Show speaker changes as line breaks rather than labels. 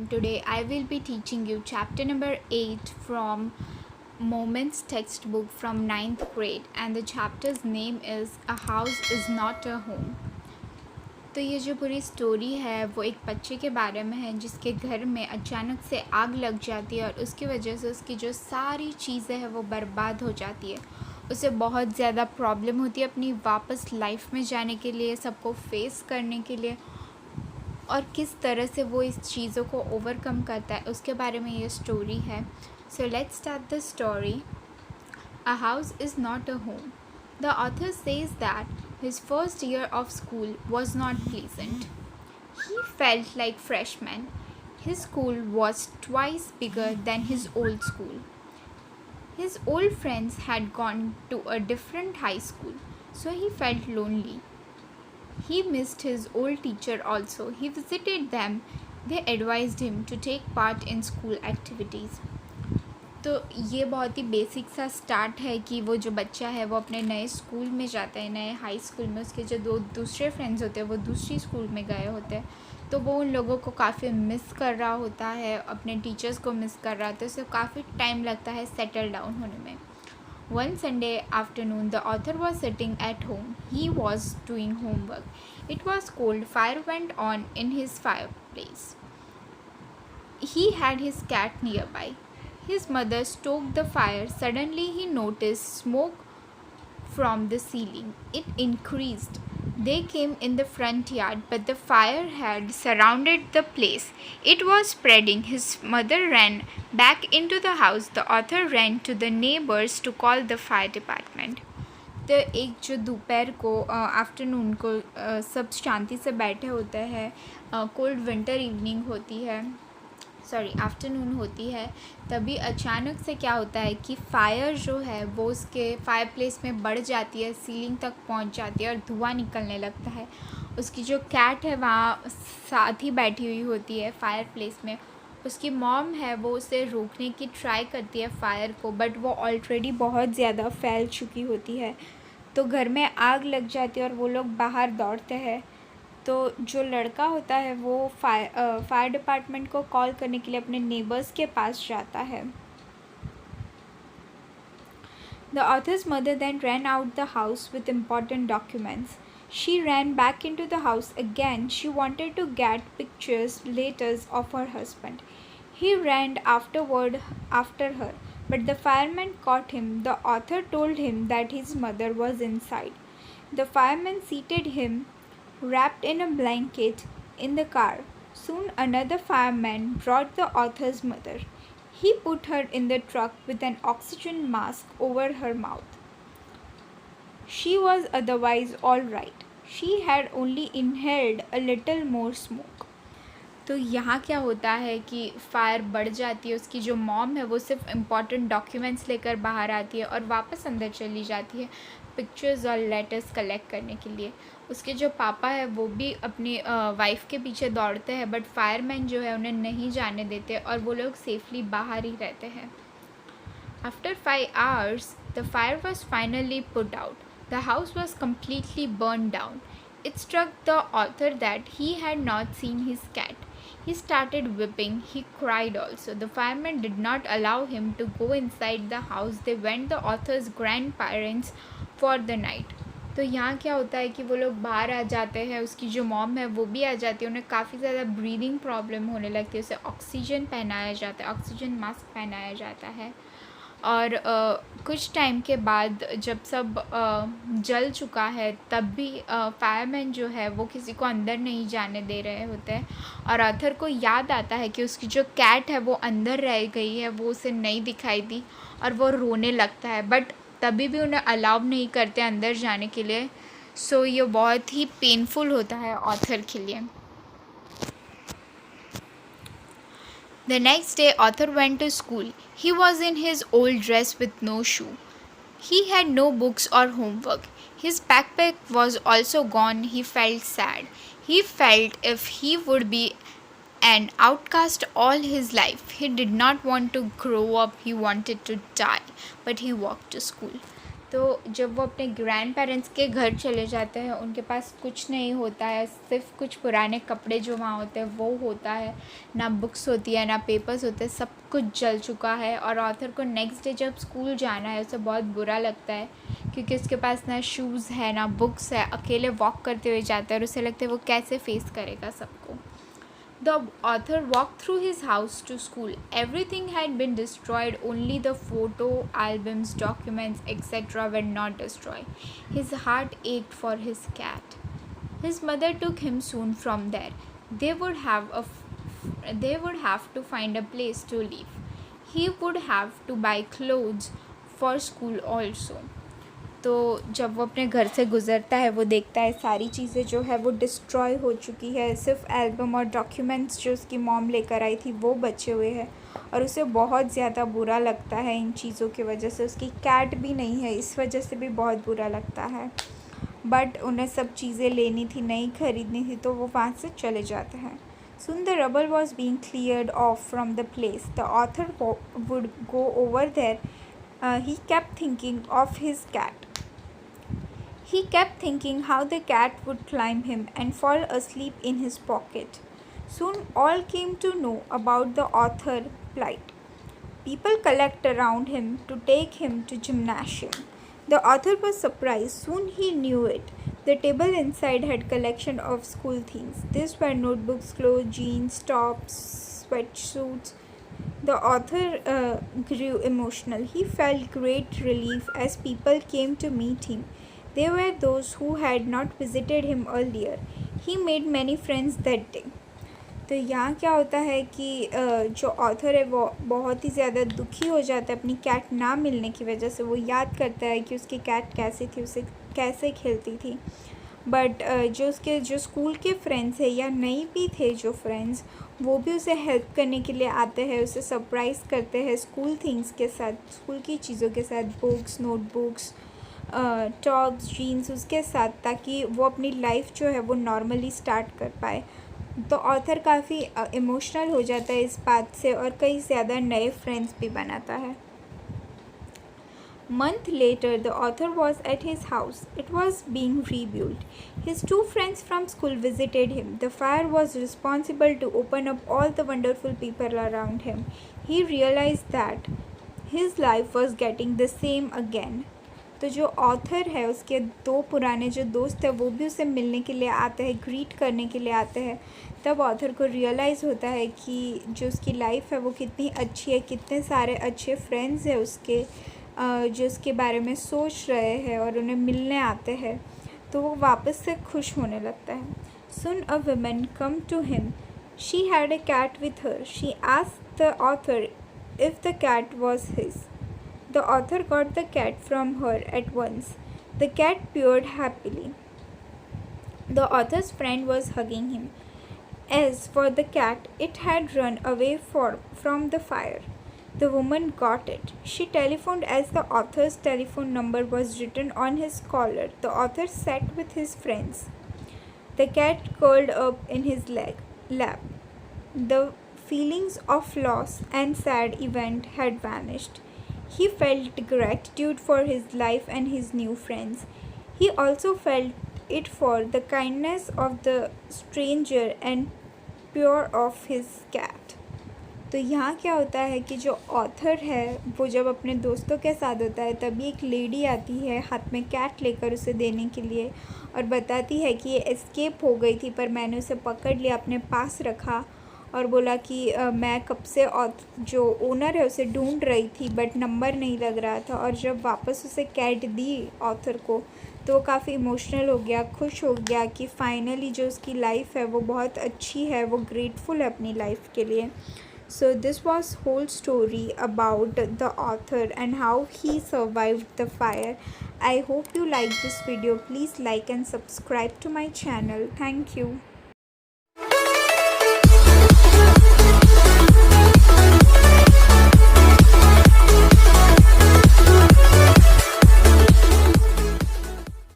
Today I will be teaching you chapter number 8 from Moments textbook from ninth grade, and the chapter's name is A House is Not a Home. तो ये जो पूरी story है वो एक बच्चे के बारे में है जिसके घर में अचानक से आग लग जाती है और उसकी वजह से उसकी जो सारी चीज़ें हैं वो बर्बाद हो जाती है। उसे बहुत ज़्यादा प्रॉब्लम होती है अपनी वापस लाइफ में जाने के लिए, सबको फेस करने के लिए, और किस तरह से वो इस चीज़ों को ओवरकम करता है उसके बारे में ये स्टोरी है। So let's start the story. A house is not a home. The author says that his first year of school was not pleasant. He felt like freshman. His school was twice bigger than his old school. His old friends had gone to a different high school, so he felt lonely. He missed his old teacher also. He visited them. They advised him to take part in school activities. तो ये बहुत ही basic सा start है कि वो जो बच्चा है वो अपने नए स्कूल में जाता है, नए हाई स्कूल में। उसके जो दो दूसरे फ्रेंड्स होते हैं वो दूसरी स्कूल में गए होते हैं, तो वो उन लोगों को काफ़ी मिस कर रहा होता है, अपने टीचर्स को मिस कर रहा होता है। उसे काफ़ी टाइम लगता है सेटल डाउन होने में। One Sunday afternoon, the author was sitting at home. He was doing homework. It was cold. Fire went on in his fireplace. He had his cat nearby. His mother stoked the fire. Suddenly, he noticed smoke from the ceiling. It increased. They came in the front yard, but the fire had surrounded the place. It was spreading. His mother ran back into the house. The author ran to the neighbors to call the fire department. तो एक जो दोपहर को afternoon को सब शांति से बैठे होते हैं, कोल्ड विंटर इवनिंग होती है, आफ्टरनून होती है, तभी अचानक से क्या होता है कि फायर जो है वो उसके फायर प्लेस में बढ़ जाती है, सीलिंग तक पहुंच जाती है और धुआं निकलने लगता है। उसकी जो कैट है वहाँ साथ ही बैठी हुई होती है फायर प्लेस में। उसकी मॉम है वो उसे रोकने की ट्राई करती है फायर को, बट वो ऑलरेडी बहुत ज़्यादा फैल चुकी होती है, तो घर में आग लग जाती है और वो लोग बाहर दौड़ते हैं। तो जो लड़का होता है वो फायर डिपार्टमेंट को कॉल करने के लिए अपने नेबर्स के पास जाता है। The author's mother then ran out the house with important documents. She ran back into the house again. She wanted to get pictures, letters of her husband. He ran after her, but the fireman caught him. The author told him that his mother was inside. The fireman seated him wrapped in a blanket in the car. Soon another fireman brought the author's mother. He put her in the truck with an oxygen mask over her mouth. She was otherwise all right. She had only inhaled a little more smoke. तो यहाँ क्या होता है कि fire बढ़ जाती है। उसकी जो मॉम है वो सिर्फ इम्पॉर्टेंट डॉक्यूमेंट्स लेकर बाहर आती है और वापस अंदर चली जाती है पिक्चर्स और लेटर्स कलेक्ट करने के लिए। उसके जो पापा है वो भी अपनी वाइफ के पीछे दौड़ते हैं, बट फायरमैन जो है उन्हें नहीं जाने देते और वो लोग सेफली बाहर ही रहते हैं। After 5 hours, the fire was finally put out. The house was completely burned down. It struck the author that he had not seen his cat. He started weeping. He cried also. The firemen did not allow him to go inside the house. They went the author's grandparents for the night. तो यहाँ क्या होता है कि वो लोग बाहर आ जाते हैं, उसकी जो मॉम है वो भी आ जाती है, उन्हें काफ़ी ज़्यादा ब्रीदिंग प्रॉब्लम होने लगती है, उसे ऑक्सीजन पहनाया जाता है, ऑक्सीजन मास्क पहनाया जाता है। और कुछ टाइम के बाद जब सब जल चुका है तब भी फायरमैन जो है वो किसी को अंदर नहीं जाने दे रहे होते हैं, और आर्थर को याद आता है कि उसकी जो कैट है वो अंदर रह गई है, वो उसे नहीं दिखाई दी, और वो रोने लगता है, बट तभी भी उन्हें अलाउ नहीं करते अंदर जाने के लिए। सो ये बहुत ही पेनफुल होता है ऑथर के लिए। The next day, Arthur went to school. He was in his old dress with no shoe. He had no books or homework. His backpack was also gone. He felt sad. He felt if he would be an outcast all his life. He did not want to grow up. He wanted to die. But he walked to school. तो जब वो अपने grand parents के घर चले जाते हैं, उनके पास कुछ नहीं होता है, सिर्फ कुछ पुराने कपड़े जो वहाँ होते हैं वो होता है, ना बुक्स होती है ना पेपर्स होते हैं, सब कुछ जल चुका है। और ऑथर को नेक्स्ट डे जब स्कूल जाना है उसे बहुत बुरा लगता है, क्योंकि उसके पास ना शूज़ है ना बुक्स है, अकेले वॉक करते हुए जाता है और उसे लगता है वो कैसे फेस करेगा सबको। The author walked through his house to school. Everything had been destroyed, only the photo albums, documents, etc. were not destroyed. His heart ached for his cat. His mother took him soon from there. They would have to find a place to live. He would have to buy clothes for school also. तो जब वो अपने घर से गुज़रता है वो देखता है सारी चीज़ें जो है वो डिस्ट्रॉय हो चुकी है, सिर्फ एल्बम और डॉक्यूमेंट्स जो उसकी मॉम लेकर आई थी वो बचे हुए हैं, और उसे बहुत ज़्यादा बुरा लगता है इन चीज़ों की वजह से। उसकी कैट भी नहीं है, इस वजह से भी बहुत बुरा लगता है। बट उन्हें सब चीज़ें लेनी थी, नहीं खरीदनी थी, तो वो वहाँ से चले जाते हैं। Soon the rubble was being cleared off from the place. The author would go over there. He kept thinking of his cat. He kept thinking how the cat would climb him and fall asleep in his pocket. Soon all came to know about the author's plight. People collected around him to take him to gymnasium. The author was surprised. Soon he knew it. The table inside had collection of school things. These were notebooks, clothes, jeans, tops, sweatsuits. The author grew emotional. He felt great relief as people came to meet him. They were those who had not visited him earlier. He made many friends that day. तो यहाँ क्या होता है कि जो author है वो बहुत ही ज़्यादा दुखी हो जाता है अपनी कैट ना मिलने की वजह से। वो याद करता है कि उसकी कैट कैसी थी, उसे कैसे खेलती थी। बट जो स्कूल के फ्रेंड्स है या नहीं भी थे जो फ्रेंड्स, वो भी उसे हेल्प करने के लिए आते हैं, उसे सरप्राइज़ करते हैं स्कूल थिंग्स के साथ, स्कूल की चीज़ों के साथ, बुक्स, नोटबुक्स, टॉप्स, जीन्स उसके साथ, ताकि वो अपनी लाइफ जो है वो नॉर्मली स्टार्ट कर पाए। तो ऑथर काफ़ी इमोशनल हो जाता है इस बात से और कई ज़्यादा नए फ्रेंड्स भी बनाता है। Month later, the author was at his house. It was being rebuilt. His two friends from school visited him. The fire was responsible to open up all the wonderful people around him. He realized that his life was getting the same again. तो जो author है उसके दो पुराने जो दोस्त हैं वो भी उसे मिलने के लिए आते हैं, ग्रीट करने के लिए आते हैं। तब ऑथर को रियलाइज़ होता है कि जो उसकी लाइफ है वो कितनी अच्छी है, कितने सारे अच्छे फ्रेंड्स हैं उसके, जो उसके बारे में सोच रहे हैं और उन्हें मिलने आते हैं। तो वो वापस से खुश होने लगता है। Soon a woman come to him. She had a cat with her. She asked the author if the cat was his. The author got the cat from her at once. The cat purred happily. The author's friend was hugging him. As for the cat, it had run away from the fire. The woman got it. She telephoned as the author's telephone number was written on his collar. The author sat with his friends. The cat curled up in his lap. The feelings of loss and sad event had vanished. He felt gratitude for his life and his new friends. He also felt it for the kindness of the stranger and pure of his cat. तो यहाँ क्या होता है कि जो author है वो जब अपने दोस्तों के साथ होता है तभी एक लेडी आती है हाथ में कैट लेकर उसे देने के लिए और बताती है कि ये एस्केप हो गई थी पर मैंने उसे पकड़ लिया, अपने पास रखा और बोला कि मैं कब से जो ओनर है उसे ढूंढ रही थी बट नंबर नहीं लग रहा था। और जब वापस उसे कैट दी ऑथर को तो वो काफ़ी इमोशनल हो गया, खुश हो गया कि फाइनली जो उसकी लाइफ है वो बहुत अच्छी है, वो ग्रेटफुल है अपनी लाइफ के लिए। So this was whole story about the author and how he survived the fire. I hope you liked this video. Please like and subscribe to my channel. Thank you.